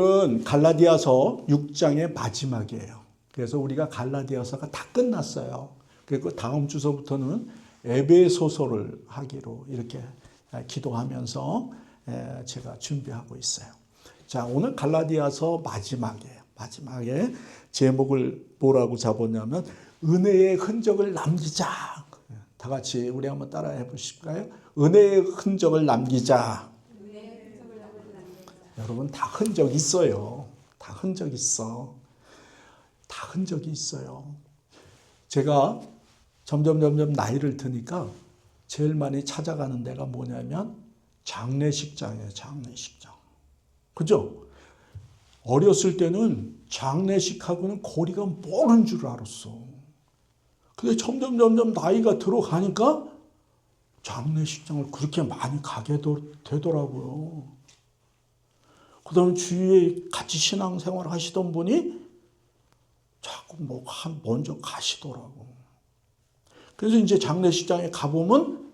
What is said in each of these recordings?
오늘은 갈라디아서 6장의 마지막이에요. 그래서 우리가 갈라디아서가 다 끝났어요. 그리고 다음 주서부터는 에베소서를 하기로 이렇게 기도하면서 제가 준비하고 있어요. 자, 오늘 갈라디아서 마지막이에요. 마지막에 제목을 뭐라고 잡았냐면 은혜의 흔적을 남기자. 다 같이 우리 한번 따라해 보실까요? 은혜의 흔적을 남기자. 여러분 다 흔적 있어요. 다 흔적 있어. 다 흔적이 있어요. 제가 점점 나이를 드니까 제일 많이 찾아가는 데가 뭐냐면 장례식장이에요. 장례식장. 그죠? 어렸을 때는 장례식하고는 거리가 멀은 줄 알았어. 근데 점점 나이가 들어가니까 장례식장을 그렇게 많이 가게 되더라고요. 그 다음에 주위에 같이 신앙생활 하시던 분이 자꾸 먼저 가시더라고. 그래서 이제 장례식장에 가보면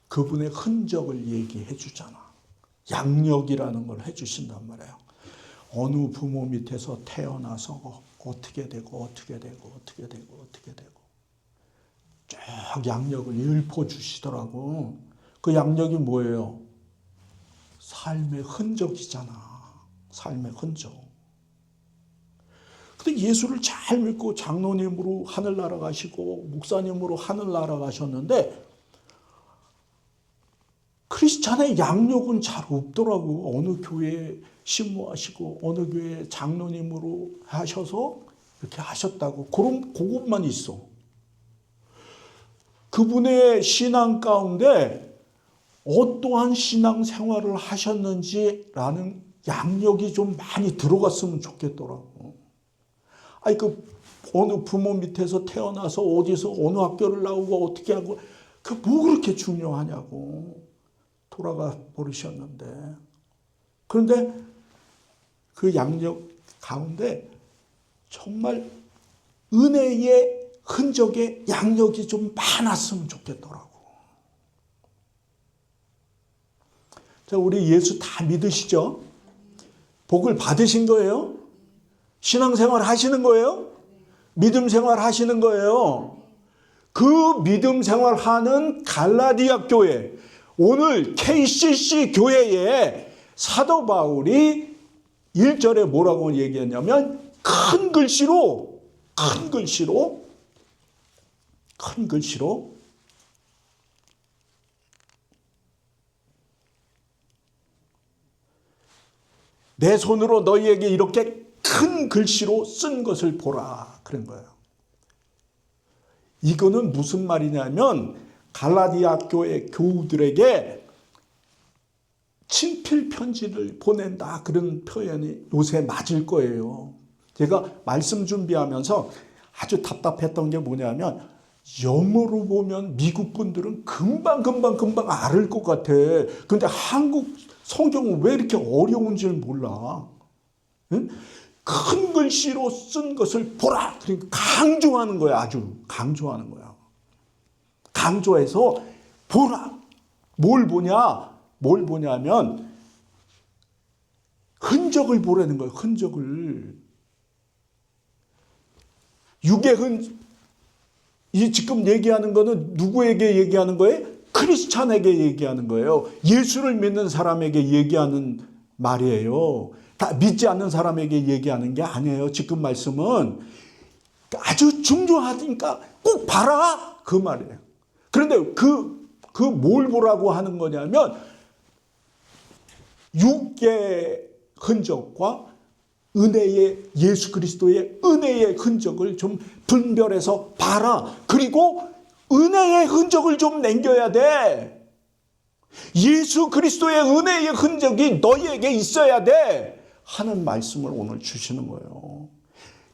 그분의 흔적을 얘기해 주잖아. 양력이라는 걸 해주신단 말이에요. 어느 부모 밑에서 태어나서 어떻게 되고 쫙 양력을 읊어주시더라고. 그 양력이 뭐예요? 삶의 흔적이잖아. 삶의 흔적. 근데 예수를 잘 믿고 장로님으로 하늘나라 가시고 목사님으로 하늘나라 가셨는데 크리스찬의 양력은 잘 없더라고. 어느 교회에 신무하시고 어느 교회에 장로님으로 하셔서 이렇게 하셨다고. 그것만 있어. 그분의 신앙 가운데 어떠한 신앙생활을 하셨는지라는 양력이 좀 많이 들어갔으면 좋겠더라고. 어느 부모 밑에서 태어나서 어디서 어느 학교를 나오고 어떻게 하고 뭐 그렇게 중요하냐고. 돌아가 버리셨는데. 그런데 그 양력 가운데 정말 은혜의 흔적의 양력이 좀 많았으면 좋겠더라고. 자, 우리 예수 다 믿으시죠? 복을 받으신 거예요? 신앙생활 하시는 거예요? 믿음 생활 하시는 거예요? 그 믿음 생활 하는 갈라디아 교회, 오늘 KCC 교회에 사도 바울이 1절에 뭐라고 얘기했냐면 큰 글씨로 내 손으로 너희에게 이렇게 큰 글씨로 쓴 것을 보라. 그런 거예요. 이거는 무슨 말이냐면 갈라디아 교회 교우들에게 친필 편지를 보낸다. 그런 표현이 요새 맞을 거예요. 제가 말씀 준비하면서 아주 답답했던 게 뭐냐면 영어로 보면 미국 분들은 금방 알을 것 같아. 근데 한국 성경은 왜 이렇게 어려운 줄 몰라. 응? 큰 글씨로 쓴 것을 보라. 그러니까 강조하는 거야. 아주 강조하는 거야. 강조해서 보라. 뭘 보냐면 흔적을 보라는 거예요. 흔적을. 육의 이 지금 얘기하는 거는 누구에게 얘기하는 거예요? 크리스찬에게 얘기하는 거예요. 예수를 믿는 사람에게 얘기하는 말이에요. 다 믿지 않는 사람에게 얘기하는 게 아니에요. 지금 말씀은 아주 중요하니까 꼭 봐라. 그 말이에요. 그런데 뭘 보라고 하는 거냐면 육의 흔적과 은혜의 예수 그리스도의 은혜의 흔적을 좀 분별해서 봐라. 그리고 은혜의 흔적을 좀 남겨야 돼. 예수 그리스도의 은혜의 흔적이 너희에게 있어야 돼. 하는 말씀을 오늘 주시는 거예요.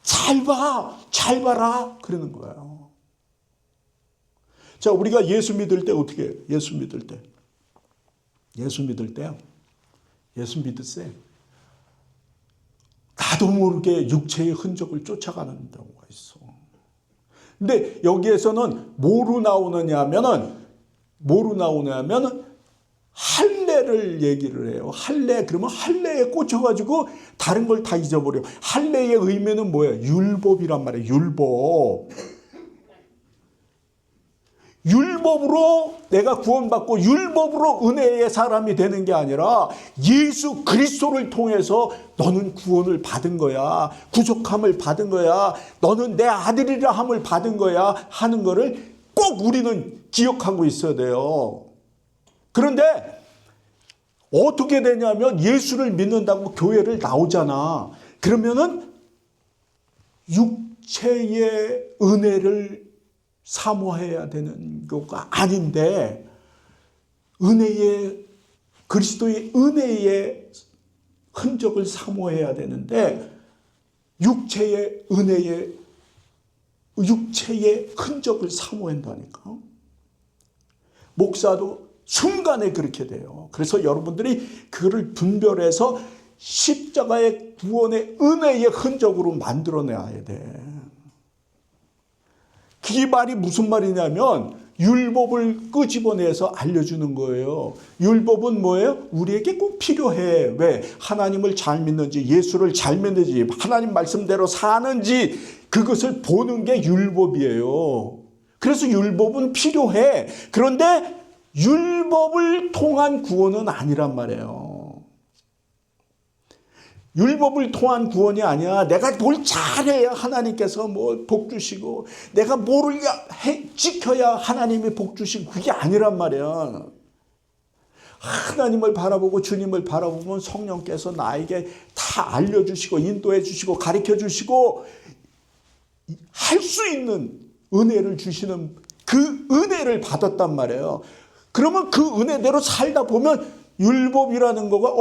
잘 봐라. 그러는 거예요. 자, 우리가 예수 믿을 때 어떻게 해요? 예수 믿을 때요. 예수 믿으세요. 나도 모르게 육체의 흔적을 쫓아가는 경우가 있어. 근데 여기에서는 뭐로 나오느냐면은 할례를 얘기를 해요. 할례, 그러면 할례에 꽂혀가지고 다른 걸 다 잊어버려요. 할례의 의미는 뭐예요? 율법이란 말이에요. 율법. 율법으로 내가 구원받고 율법으로 은혜의 사람이 되는 게 아니라 예수 그리스도를 통해서 너는 구원을 받은 거야. 구속함을 받은 거야. 너는 내 아들이라 함을 받은 거야. 하는 거를 꼭 우리는 기억하고 있어야 돼요. 그런데 어떻게 되냐면 예수를 믿는다고 교회를 나오잖아. 그러면은 육체의 은혜를 사모해야 되는 거가 아닌데 은혜의 그리스도의 은혜의 흔적을 사모해야 되는데 육체의 흔적을 사모한다니까. 목사도 순간에 그렇게 돼요. 그래서 여러분들이 그거를 분별해서 십자가의 구원의 은혜의 흔적으로 만들어내야 돼. 그 말이 무슨 말이냐면 율법을 끄집어내서 알려주는 거예요. 율법은 뭐예요? 우리에게 꼭 필요해. 왜? 하나님을 잘 믿는지, 예수를 잘 믿는지, 하나님 말씀대로 사는지 그것을 보는 게 율법이에요. 그래서 율법은 필요해. 그런데 율법을 통한 구원은 아니란 말이에요. 율법을 통한 구원이 아니야. 내가 뭘 잘해야 하나님께서 뭐 복 주시고 내가 뭐를 지켜야 하나님이 복 주시고 그게 아니란 말이야. 하나님을 바라보고 주님을 바라보면 성령께서 나에게 다 알려주시고 인도해 주시고 가르쳐 주시고 할 수 있는 은혜를 주시는 그 은혜를 받았단 말이에요. 그러면 그 은혜대로 살다 보면 율법이라는 거가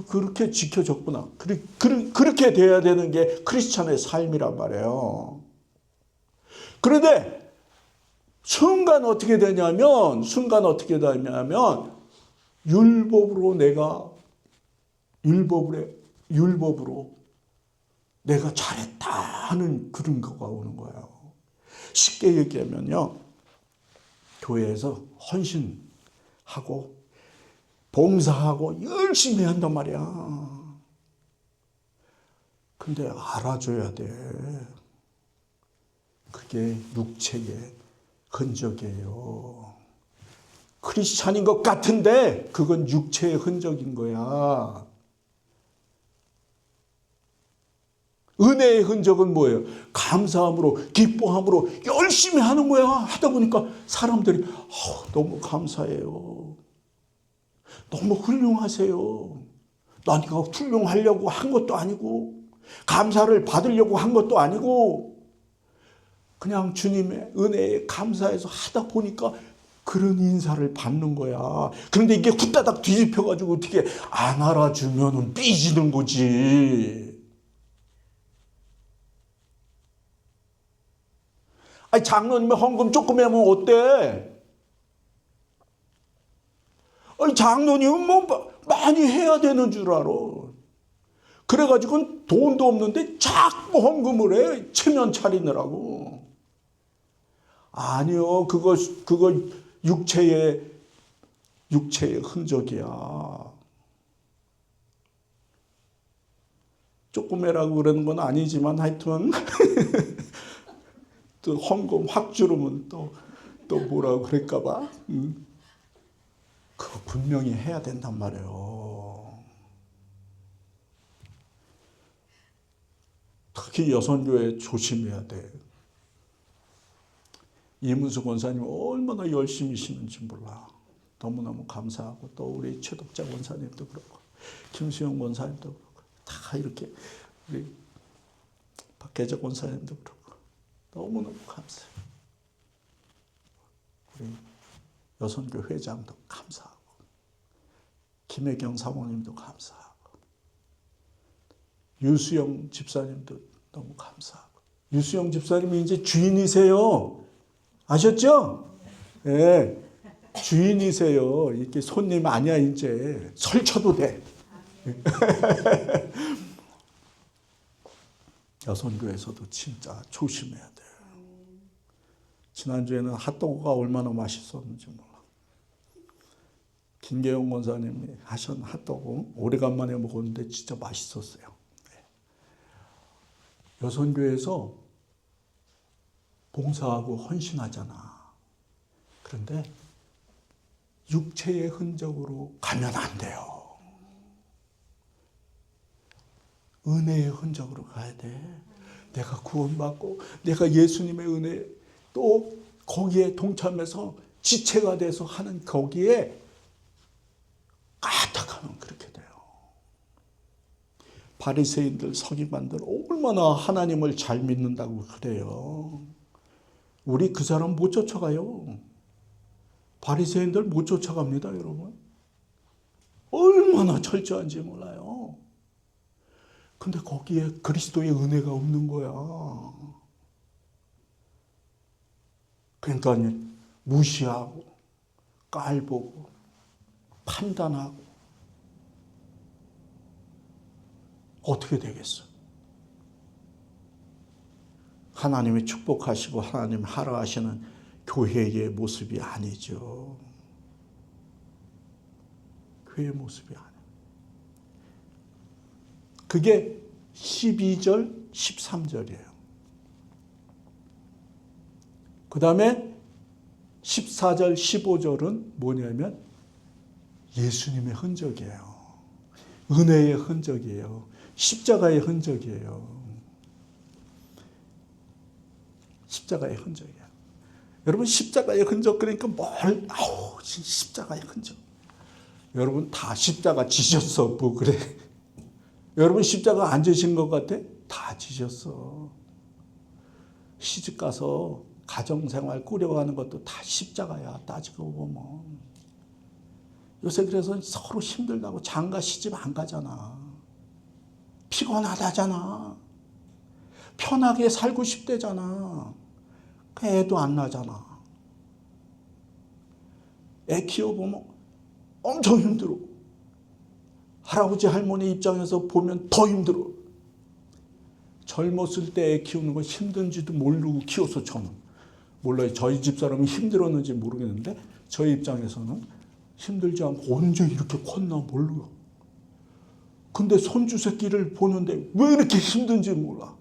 그렇게 지켜졌구나. 그렇게 돼야 되는 게 크리스찬의 삶이란 말이에요. 그런데 순간 어떻게 되냐면 율법으로 내가 잘했다 하는 그런 거가 오는 거예요. 쉽게 얘기하면요. 교회에서 헌신하고 봉사하고 열심히 한단 말이야. 근데 알아줘야 돼. 그게 육체의 흔적이에요. 크리스찬인 것 같은데 그건 육체의 흔적인 거야. 은혜의 흔적은 뭐예요? 감사함으로, 기뻐함으로 열심히 하는 거야. 하다 보니까 사람들이 너무 감사해요. 너무 훌륭하세요. 나니까 훌륭하려고 한 것도 아니고 감사를 받으려고 한 것도 아니고 그냥 주님의 은혜에 감사해서 하다 보니까 그런 인사를 받는 거야. 그런데 이게 후다닥 뒤집혀가지고 어떻게 안 알아주면 삐지는 거지. 아니 장로님의 헌금 조금 하면 어때? 아니 장로님은 뭐 많이 해야 되는 줄 알아. 그래가지고 돈도 없는데 자꾸 헌금을 해. 체면 차리느라고. 아니요. 그거 육체의 흔적이야. 조금 해라고 그러는 건 아니지만 하여튼 또 헌금 확 주르면 또 뭐라고 그럴까 봐. 그거 분명히 해야 된단 말이에요. 특히 여선교회 조심해야 돼. 이문수 권사님 얼마나 열심히시는지 몰라. 너무너무 감사하고 또 우리 최덕자 권사님도 그렇고 김수영 권사님도 그렇고 다 이렇게 우리 박계자 권사님도 그렇고 너무너무 감사해요. 우리 여선교 회장도 감사하고 김혜경 사모님도 감사하고 유수영 집사님도 너무 감사하고 유수영 집사님이 이제 주인이세요. 아셨죠? 네, 주인이세요. 이렇게 손님 아니야 이제 설쳐도 돼. 여선교에서도 진짜 조심해야 돼요. 지난주에는 핫도그가 얼마나 맛있었는지 몰라. 김계영 원사님이 하신 핫도그 오래간만에 먹었는데 진짜 맛있었어요. 여선교회에서 봉사하고 헌신하잖아. 그런데 육체의 흔적으로 가면 안 돼요. 은혜의 흔적으로 가야 돼. 내가 구원받고 내가 예수님의 은혜 또 거기에 동참해서 지체가 돼서 하는 거기에 까딱하면 그렇게 돼요. 바리새인들 서기관들 얼마나 하나님을 잘 믿는다고 그래요. 우리 그 사람 못 쫓아가요. 바리새인들 못 쫓아갑니다, 여러분. 얼마나 철저한지 몰라요. 근데 거기에 그리스도의 은혜가 없는 거야. 그러니까 무시하고 깔보고 판단하고 어떻게 되겠어? 하나님이 축복하시고 하나님이 하라 하시는 교회의 모습이 아니죠. 교회의 모습이 아니에요. 그게 12절, 13절이에요. 그 다음에 14절, 15절은 뭐냐면 예수님의 흔적이에요. 은혜의 흔적이에요. 십자가의 흔적이에요. 십자가의 흔적이에요. 여러분 십자가의 흔적 그러니까 십자가의 흔적. 여러분 다 십자가 지셨어. 뭐 그래. 여러분 십자가 안 지신 것 같아? 다 지셨어. 시집 가서 가정생활 꾸려가는 것도 다 십자가야. 따지고 보면. 요새 그래서 서로 힘들다고 장가 시집 안 가잖아. 피곤하다잖아. 편하게 살고 싶대잖아. 애도 안 나잖아. 애 키워보면 엄청 힘들어. 할아버지 할머니 입장에서 보면 더 힘들어. 젊었을 때 애 키우는 건 힘든지도 모르고 키워서 저는 몰라요. 저희 집사람이 힘들었는지 모르겠는데 저희 입장에서는 힘들지 않고 언제 이렇게 컸나 몰라요. 근데 손주 새끼를 보는데 왜 이렇게 힘든지 몰라.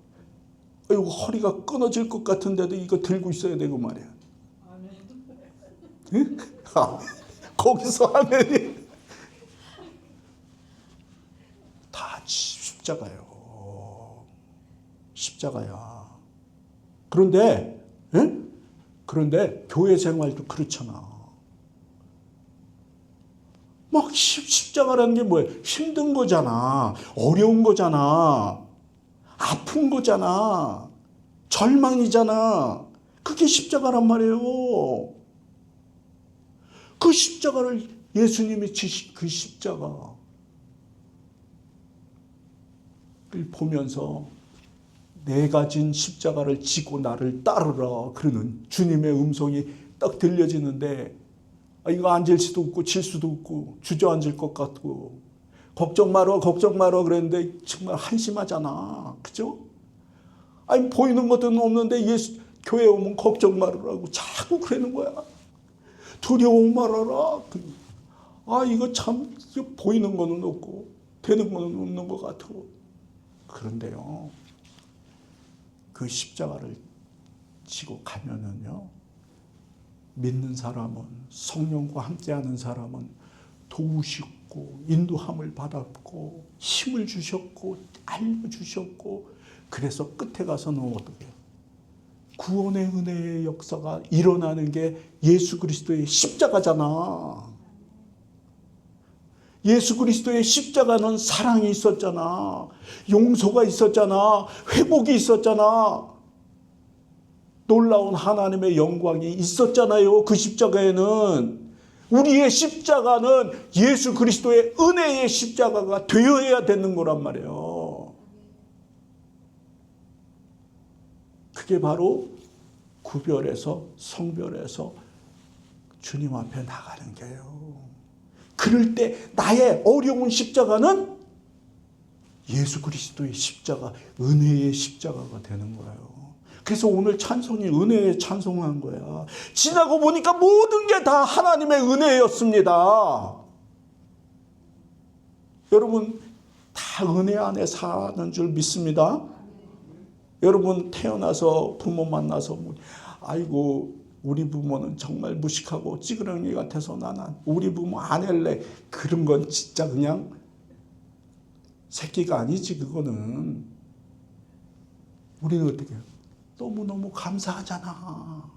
이거 허리가 끊어질 것 같은데도 이거 들고 있어야 되고 말이야. 응? 거기서 아멘이 다 십자가요. 십자가야. 그런데 교회 생활도 그렇잖아. 막 십자가라는 게 뭐예요? 힘든 거잖아. 어려운 거잖아. 아픈 거잖아. 절망이잖아. 그게 십자가란 말이에요. 그 십자가를 예수님이 지신 그 십자가를 보면서 내가 진 십자가를 지고 나를 따르라 그러는 주님의 음성이 딱 들려지는데 이거 앉을 수도 없고 질 수도 없고 주저앉을 것 같고 걱정 마라 그랬는데 정말 한심하잖아. 그죠? 아니 보이는 것도 없는데 예수 교회 오면 걱정 말으라고 자꾸 그러는 거야. 두려워 말아라. 이거 참 보이는 거는 없고 되는 거는 없는 것 같고. 그런데요. 그 십자가를 지고 가면은요. 믿는 사람은 성령과 함께하는 사람은 도우시고 인도함을 받았고 힘을 주셨고 알려주셨고 그래서 끝에 가서는 어떻게 해요? 구원의 은혜의 역사가 일어나는 게 예수 그리스도의 십자가잖아. 예수 그리스도의 십자가는 사랑이 있었잖아. 용서가 있었잖아. 회복이 있었잖아. 놀라운 하나님의 영광이 있었잖아요. 그 십자가에는. 우리의 십자가는 예수 그리스도의 은혜의 십자가가 되어야 되는 거란 말이에요. 그게 바로 구별해서 성별해서 주님 앞에 나가는 게요. 그럴 때 나의 어려운 십자가는 예수 그리스도의 십자가, 은혜의 십자가가 되는 거예요. 그래서 오늘 찬송이 은혜에 찬송한 거야. 지나고 보니까 모든 게 다 하나님의 은혜였습니다. 여러분 다 은혜 안에 사는 줄 믿습니다. 여러분 태어나서 부모 만나서 아이고 우리 부모는 정말 무식하고 찌그러기 같아서 나는 우리 부모 안 할래. 그런 건 진짜 그냥 새끼가 아니지. 그거는 우리는 어떻게 해요? 너무너무 감사하잖아.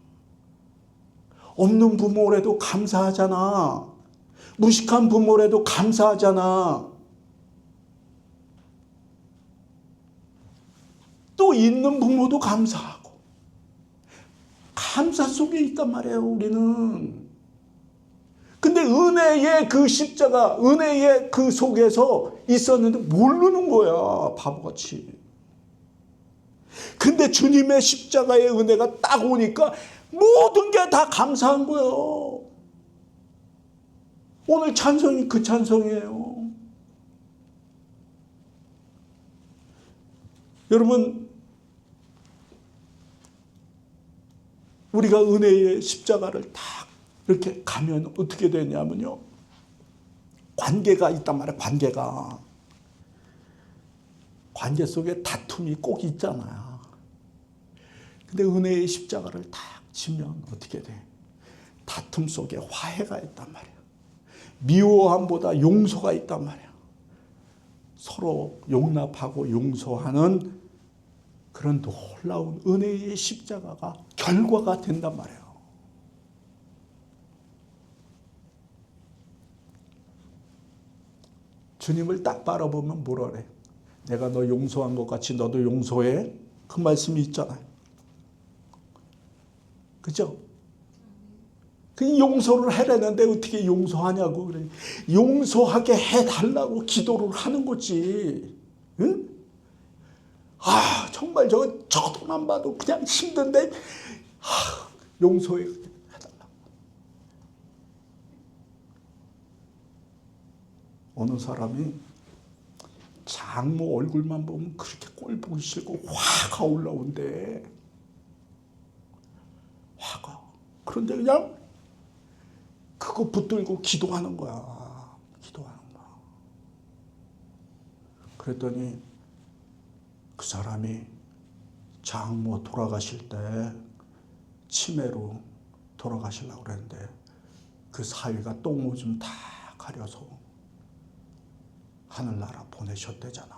없는 부모라도 감사하잖아. 무식한 부모라도 감사하잖아. 또 있는 부모도 감사하고. 감사 속에 있단 말이에요, 우리는. 근데 은혜의 그 십자가, 은혜의 그 속에서 있었는데 모르는 거야, 바보같이. 근데 주님의 십자가의 은혜가 딱 오니까 모든 게 다 감사한 거예요. 오늘 찬송이 그 찬송이에요. 여러분, 우리가 은혜의 십자가를 딱 이렇게 가면 어떻게 되냐면요. 관계가 있단 말이에요. 관계 속에 다툼이 꼭 있잖아요. 근데 은혜의 십자가를 딱 지면 어떻게 돼? 다툼 속에 화해가 있단 말이에요. 미워함보다 용서가 있단 말이에요. 서로 용납하고 용서하는 그런 놀라운 은혜의 십자가가 결과가 된단 말이에요. 주님을 딱 바라보면 뭐라 그래? 내가 너 용서한 것 같이 너도 용서해. 그 말씀이 있잖아요. 그죠? 그 용서를 해라는데 어떻게 용서하냐고 그래. 용서하게 해달라고 기도를 하는 거지. 응? 아, 정말 저도만 봐도 그냥 힘든데, 용서해달라고. 어느 사람이 장모 얼굴만 보면 그렇게 꼴 보기 싫고 화가 올라온대. 화가. 그런데 그냥 그거 붙들고 기도하는 거야. 그랬더니 그 사람이 장모 돌아가실 때 치매로 돌아가시려고 그랬는데 그 사위가 똥오줌 다 가려서 하늘나라 보내셨대잖아.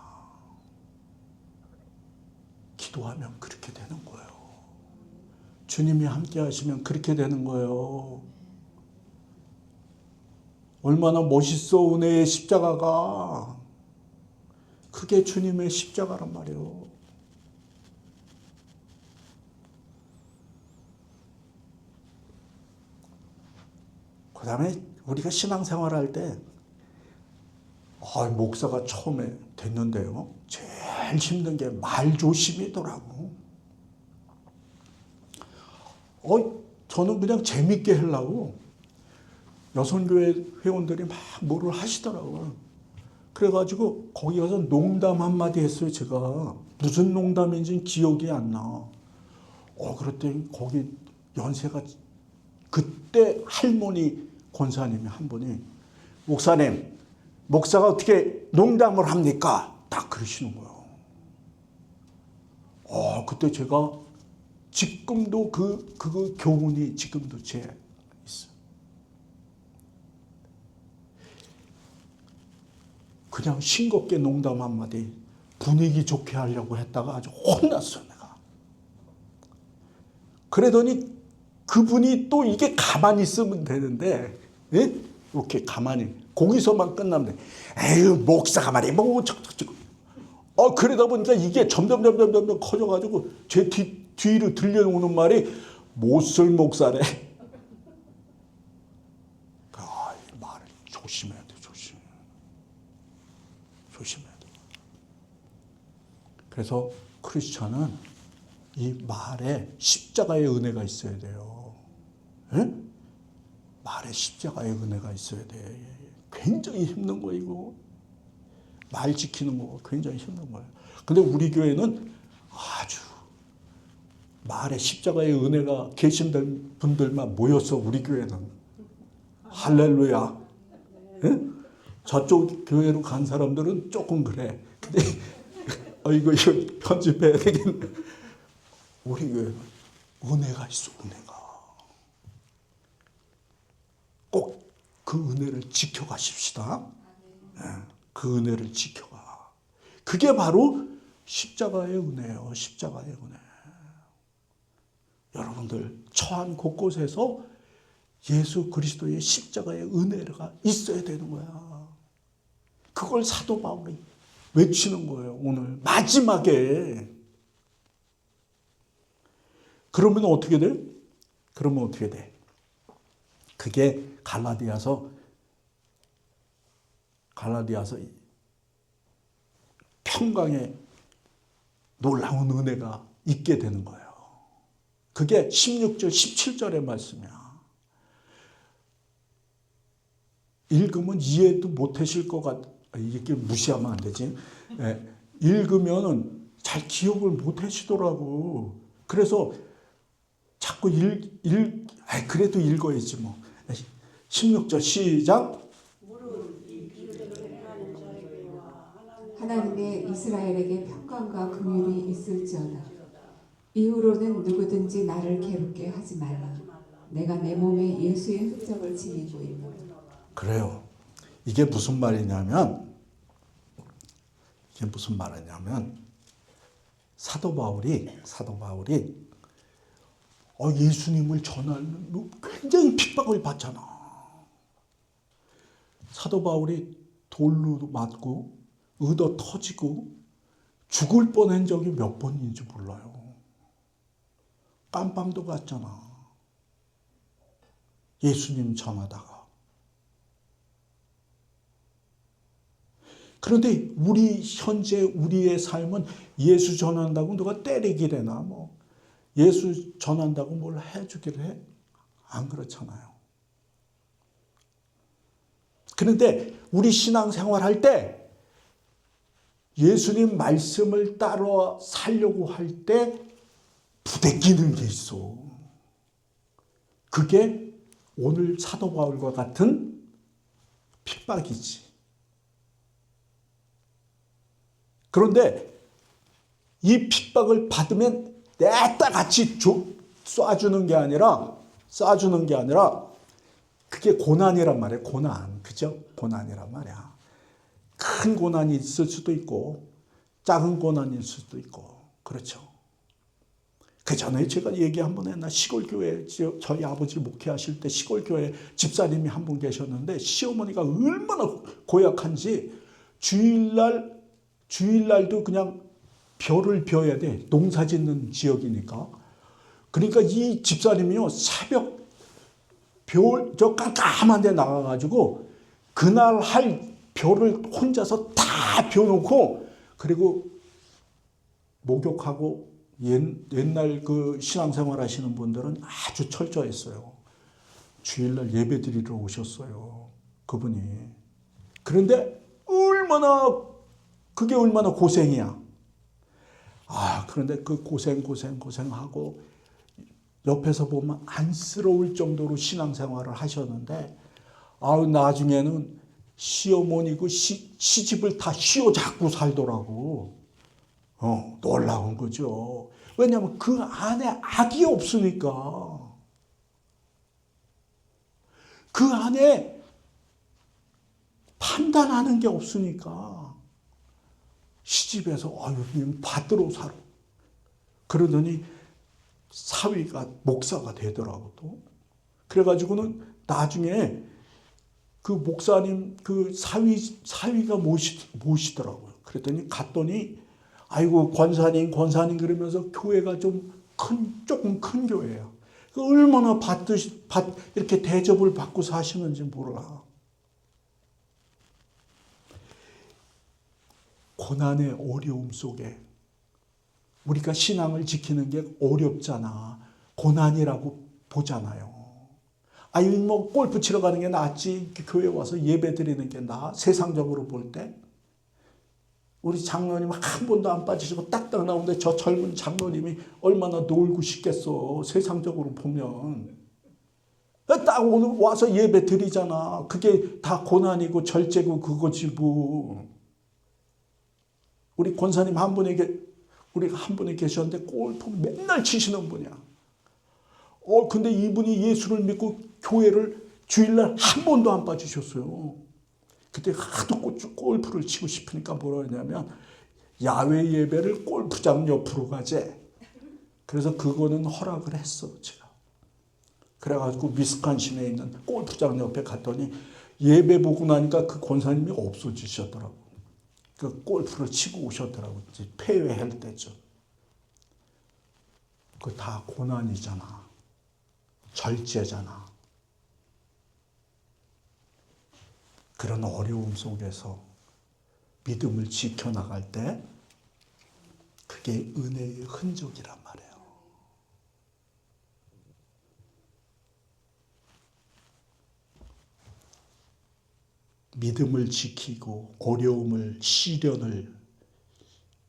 기도하면 그렇게 되는 거예요. 주님이 함께 하시면 그렇게 되는 거예요. 얼마나 멋있어, 은혜의 십자가가. 그게 주님의 십자가란 말이에요. 그 다음에 우리가 신앙생활할 때 목사가 처음에 됐는데요. 제일 힘든 게 말조심이더라고. 저는 그냥 재밌게 하려고 여선교회 회원들이 막 뭐를 하시더라고요. 그래가지고 거기 가서 농담 한마디 했어요. 제가 무슨 농담인지 기억이 안 나. 그랬더니 거기 연세가 그때 할머니 권사님이 한 분이 목사님, 목사가 어떻게 농담을 합니까? 딱 그러시는 거예요. 그때 제가 지금도 그 교훈이 지금도 제 있어요. 그냥 싱겁게 농담 한마디 분위기 좋게 하려고 했다가 아주 혼났어요, 내가. 그러더니 그분이 또 이게 가만히 있으면 되는데, 예? 이렇게 가만히, 거기서만 끝나면 돼. 에휴, 목사가 말이야, 그러다 보니까 이게 점점 커져가지고 제 뒤로 들려오는 말이 못쓸 목사래. 이 말을 조심해야 돼, 조심해야 돼. 그래서 크리스천은 이 말에 십자가의 은혜가 있어야 돼요. 에? 말에 십자가의 은혜가 있어야 돼. 굉장히 힘든 거 이거. 말 지키는 거 굉장히 힘든 거예요. 근데 우리 교회는 아주 말에 십자가의 은혜가 계신 분들만 모여서 우리 교회는 할렐루야. 에? 저쪽 교회로 간 사람들은 조금 그래. 근데 이거 편집해야 되겠네. 우리 교회는 은혜가 있어, 은혜가. 꼭 그 은혜를 지켜가십시다. 네, 그 은혜를 지켜가. 그게 바로 십자가의 은혜예요. 십자가의 은혜. 여러분들 처한 곳곳에서 예수 그리스도의 십자가의 은혜가 있어야 되는 거야. 그걸 사도 바울이 외치는 거예요. 오늘 마지막에. 그러면 어떻게 돼? 그러면 어떻게 돼? 그게 갈라디아서 평강에 놀라운 은혜가 있게 되는 거예요. 그게 16절, 17절의 말씀이야. 읽으면 이해도 못하실 것 같아. 이게 무시하면 안 되지. 읽으면 잘 기억을 못하시더라고. 그래서 자꾸 그래도 읽어야지 뭐. 16절 시작. 하나님의 이스라엘에게 평강과 긍휼이 있을지어다. 이후로는 누구든지 나를 괴롭게 하지 말라. 내가 내 몸에 예수의 흔적을 지니고 있노라. 그래요. 이게 무슨 말이냐면 사도 바울이 예수님을 전하는 굉장히 핍박을 받잖아. 사도 바울이 돌로 맞고 얻어 터지고 죽을 뻔한 적이 몇 번인지 몰라요. 깜빵도 갔잖아. 예수님 전하다가. 그런데 현재 우리의 삶은 예수 전한다고 누가 때리기래나 예수 전한다고 뭘 해주기를 해? 안 그렇잖아요. 그런데 우리 신앙생활 할 때 예수님 말씀을 따라 살려고 할 때 부대끼는 게 있어. 그게 오늘 사도 바울과 같은 핍박이지. 그런데 이 핍박을 받으면 냈다 같이 쏴주는 게 아니라 그게 고난이란 말이에요. 고난. 그죠? 고난이란 말이야. 큰 고난이 있을 수도 있고 작은 고난일 수도 있고 그렇죠. 그 전에 제가 얘기 한번 했나 시골 교회 저희 아버지 목회하실 때 시골 교회 집사님이 한 분 계셨는데 시어머니가 얼마나 고약한지 주일날도 그냥 벼를 벼야 돼. 농사 짓는 지역이니까. 그러니까 이 집사님이요 새벽 저 깜깜한 데 나가가지고 그날 할 벼를 혼자서 다 벼놓고 그리고 목욕하고 옛날 그 신앙생활 하시는 분들은 아주 철저했어요. 주일날 예배 드리러 오셨어요. 그분이. 그런데 그게 얼마나 고생이야. 그런데 그 고생하고 옆에서 보면 안쓰러울 정도로 신앙생활을 하셨는데 나중에는 시어머니고 시집을 다 휘어잡고 살더라고. 놀라운 거죠. 왜냐하면 그 안에 악이 없으니까. 그 안에 판단하는 게 없으니까. 시집에서 그냥 받들어 살아. 그러더니 사위가 목사가 되더라고 또. 그래가지고는 나중에 그 목사님 그 사위가 모시더라고요. 그랬더니 갔더니 아이고 권사님 그러면서 교회가 조금 큰 교회야. 얼마나 이렇게 대접을 받고 사시는지 몰라. 고난의 어려움 속에 우리가 신앙을 지키는 게 어렵잖아. 고난이라고 보잖아요. 골프 치러 가는 게 낫지. 교회 와서 예배 드리는 게 나아. 세상적으로 볼 때. 우리 장로님 한 번도 안 빠지시고 딱딱 나오는데 저 젊은 장로님이 얼마나 놀고 싶겠어. 세상적으로 보면. 딱 딱 오늘 와서 예배 드리잖아. 그게 다 고난이고 절제고 그거지 뭐. 우리 권사님 한 분에게 우리가 한 분이 계셨는데 골프 맨날 치시는 분이야. 근데 이분이 예수를 믿고 교회를 주일날 한 번도 안 빠지셨어요. 그때 하도 골프를 치고 싶으니까 뭐라 했냐면 야외 예배를 골프장 옆으로 가재. 그래서 그거는 허락을 했어 제가. 그래가지고 미스칸신에 있는 골프장 옆에 갔더니 예배 보고 나니까 그 권사님이 없어지셨더라고. 그 골프를 치고 오셨더라고. 이제 폐회할 때죠. 그거 다 고난이잖아. 절제잖아. 그런 어려움 속에서 믿음을 지켜나갈 때 그게 은혜의 흔적이란 말이에요. 믿음을 지키고 어려움을, 시련을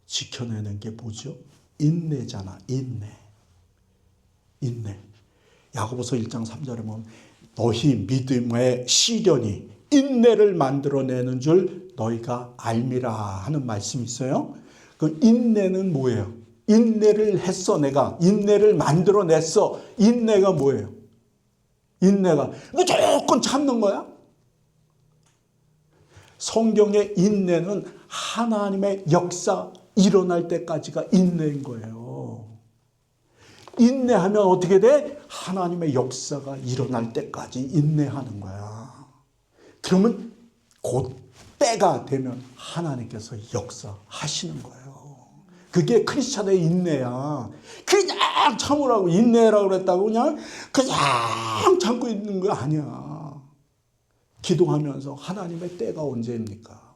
지켜내는 게 뭐죠? 인내잖아. 인내. 야고보서 1장 3절에 보면 너희 믿음의 시련이 인내를 만들어내는 줄 너희가 알미라 하는 말씀이 있어요. 그 인내는 뭐예요? 인내를 했어 내가. 인내를 만들어냈어. 인내가 뭐예요? 인내가 무조건 참는 거야? 성경의 인내는 하나님의 역사 일어날 때까지가 인내인 거예요. 인내하면 어떻게 돼? 하나님의 역사가 일어날 때까지 인내하는 거야. 그러면 곧 때가 되면 하나님께서 역사하시는 거예요. 그게 크리스찬의 인내야. 그냥 참으라고 인내라고 그랬다고 그냥 참고 있는 거 아니야. 기도하면서 하나님의 때가 언제입니까?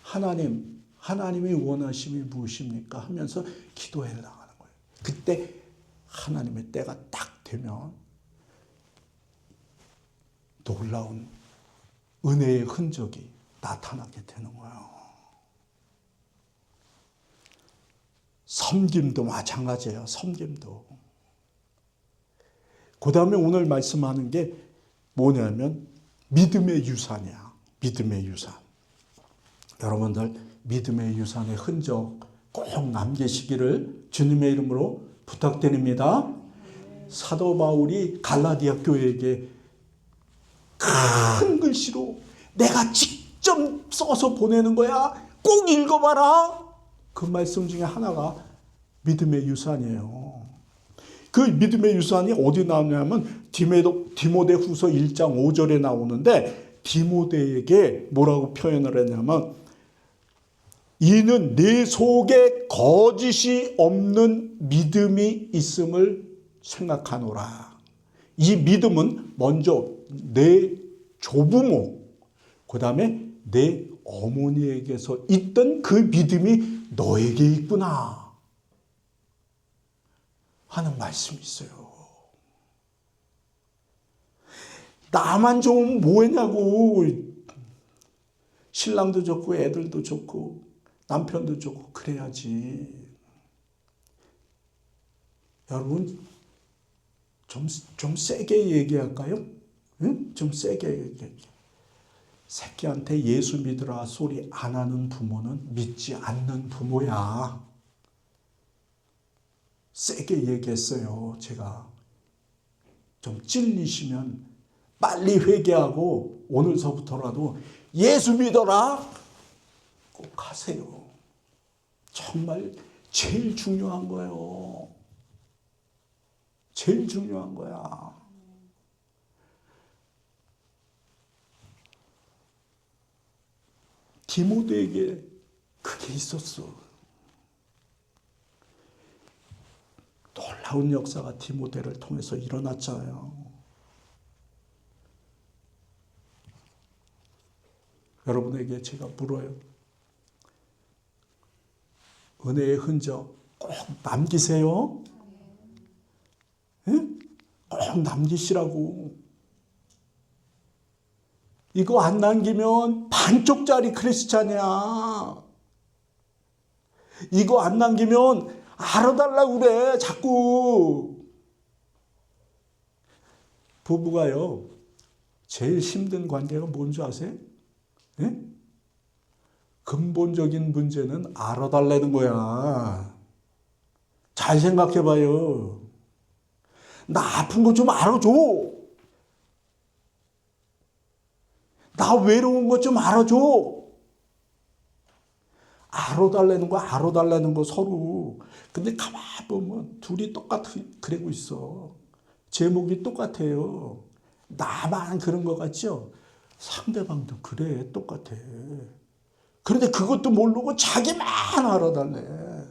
하나님이 원하심이 무엇입니까? 하면서 기도해 나가는 거예요. 그때 하나님의 때가 딱 되면 놀라운 은혜의 흔적이 나타나게 되는 거예요. 섬김도 마찬가지예요. 섬김도. 그 다음에 오늘 말씀하는 게 뭐냐면 믿음의 유산이야. 믿음의 유산. 여러분들 믿음의 유산의 흔적 꼭 남기시기를 주님의 이름으로 부탁드립니다. 사도 바울이 갈라디아 교회에게 큰 글씨로 내가 직접 써서 보내는 거야. 꼭 읽어봐라. 그 말씀 중에 하나가 믿음의 유산이에요. 그 믿음의 유산이 어디 나오냐면 디모데후서 1장 5절에 나오는데 디모데에게 뭐라고 표현을 했냐면 이는 내 속에 거짓이 없는 믿음이 있음을 생각하노라. 이 믿음은 먼저 내 조부모, 그 다음에 내 어머니에게서 있던 그 믿음이 너에게 있구나 하는 말씀이 있어요. 나만 좋으면 뭐했냐고. 신랑도 좋고 애들도 좋고 남편도 좋고 그래야지. 여러분 좀 세게 얘기할까요? 응? 좀 세게 얘기할게요. 새끼한테 예수 믿으라 소리 안 하는 부모는 믿지 않는 부모야. 세게 얘기했어요. 제가 좀 찔리시면 빨리 회개하고 오늘서부터라도 예수 믿어라 꼭 하세요. 정말 제일 중요한 거예요. 제일 중요한 거야. 디모데에게 그게 있었어. 놀라운 역사가 디모데를 통해서 일어났잖아요. 여러분에게 제가 물어요. 은혜의 흔적 꼭 남기세요. 응? 꼭 남기시라고. 이거 안 남기면 반쪽짜리 크리스찬이야. 이거 안 남기면 알아달라고 그래 자꾸. 부부가요, 제일 힘든 관계가 뭔지 아세요? 예? 근본적인 문제는 알아달라는 거야. 잘 생각해봐요. 나 아픈 거 좀 알아줘. 나 외로운 거 좀 알아줘. 알아달라는 거 서로. 근데 가만히 보면 둘이 그러고 있어. 제목이 똑같아요. 나만 그런 것 같죠? 상대방도 그래, 똑같아. 그런데 그것도 모르고 자기만 알아달래.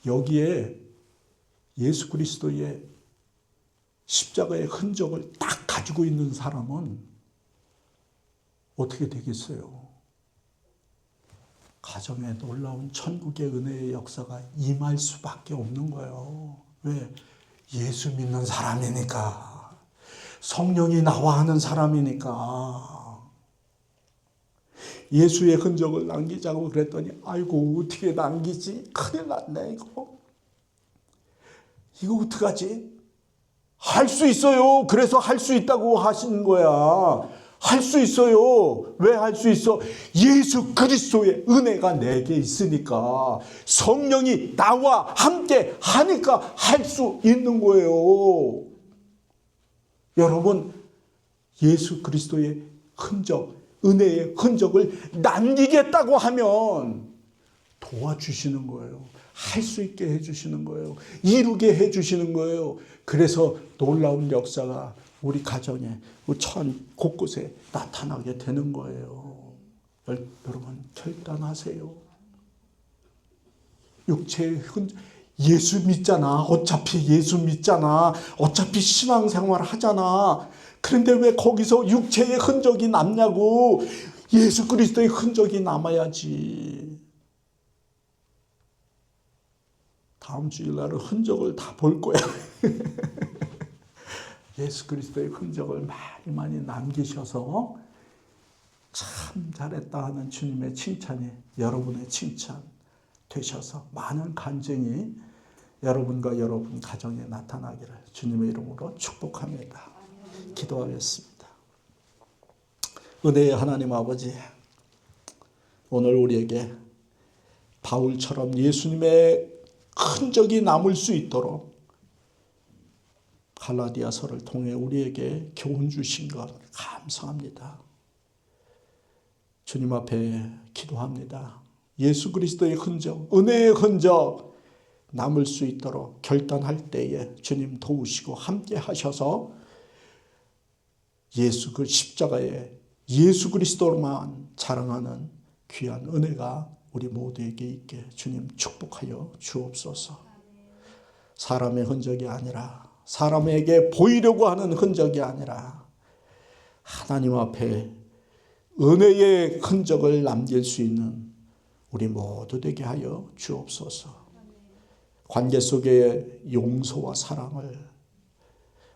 여기에 예수 그리스도의 십자가의 흔적을 딱 가지고 있는 사람은 어떻게 되겠어요? 가정에 놀라운 천국의 은혜의 역사가 임할 수밖에 없는 거예요. 왜? 예수 믿는 사람이니까. 성령이 나와 하는 사람이니까. 예수의 흔적을 남기자고 그랬더니 아이고 어떻게 남기지? 큰일 났네 이거. 이거 어떡하지? 할 수 있어요. 그래서 할 수 있다고 하시는 거야. 할 수 있어요. 왜 할 수 있어? 예수 그리스도의 은혜가 내게 있으니까. 성령이 나와 함께 하니까 할 수 있는 거예요. 여러분, 예수 그리스도의 흔적, 은혜의 흔적을 남기겠다고 하면 도와주시는 거예요. 할 수 있게 해주시는 거예요. 이루게 해주시는 거예요. 그래서 놀라운 역사가 우리 가정에, 우리 천 곳곳에 나타나게 되는 거예요. 여러분 결단하세요. 육체의 흔적, 예수 믿잖아. 어차피 예수 믿잖아. 어차피 신앙생활 하잖아. 그런데 왜 거기서 육체의 흔적이 남냐고. 예수 그리스도의 흔적이 남아야지. 다음 주일날은 흔적을 다 볼 거야. 예수 그리스도의 흔적을 많이 남기셔서 참 잘했다 하는 주님의 칭찬이 여러분의 칭찬 되셔서 많은 간증이 여러분과 여러분 가정에 나타나기를 주님의 이름으로 축복합니다. 기도하겠습니다. 은혜의 하나님 아버지, 오늘 우리에게 바울처럼 예수님의 흔적이 남을 수 있도록 갈라디아서를 통해 우리에게 교훈 주신 것 감사합니다. 주님 앞에 기도합니다. 예수 그리스도의 흔적, 은혜의 흔적 남을 수 있도록 결단할 때에 주님 도우시고 함께 하셔서 예수 그 십자가에 예수 그리스도로만 자랑하는 귀한 은혜가 우리 모두에게 있게 주님 축복하여 주옵소서. 사람의 흔적이 아니라, 사람에게 보이려고 하는 흔적이 아니라 하나님 앞에 은혜의 흔적을 남길 수 있는 우리 모두 되게 하여 주옵소서. 관계 속에 용서와 사랑을,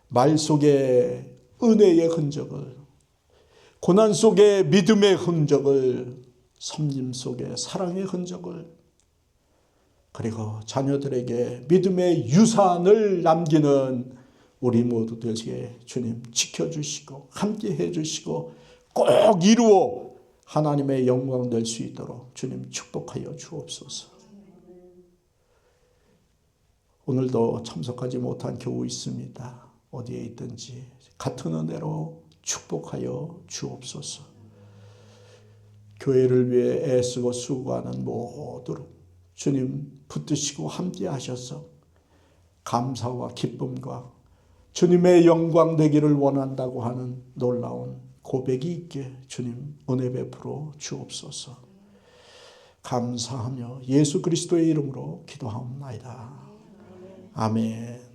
말 속에 은혜의 흔적을, 고난 속에 믿음의 흔적을, 섬김 속에 사랑의 흔적을, 그리고 자녀들에게 믿음의 유산을 남기는 우리 모두 되게 주님 지켜주시고 함께 해주시고 꼭 이루어 하나님의 영광 될 수 있도록 주님 축복하여 주옵소서. 오늘도 참석하지 못한 교우 있습니다. 어디에 있든지 같은 은혜로 축복하여 주옵소서. 교회를 위해 애쓰고 수고하는 모두로 주님 붙드시고 함께 하셔서 감사와 기쁨과 주님의 영광 되기를 원한다고 하는 놀라운 고백이 있게 주님 은혜 베풀어 주옵소서. 감사하며 예수 그리스도의 이름으로 기도하옵나이다. 아멘.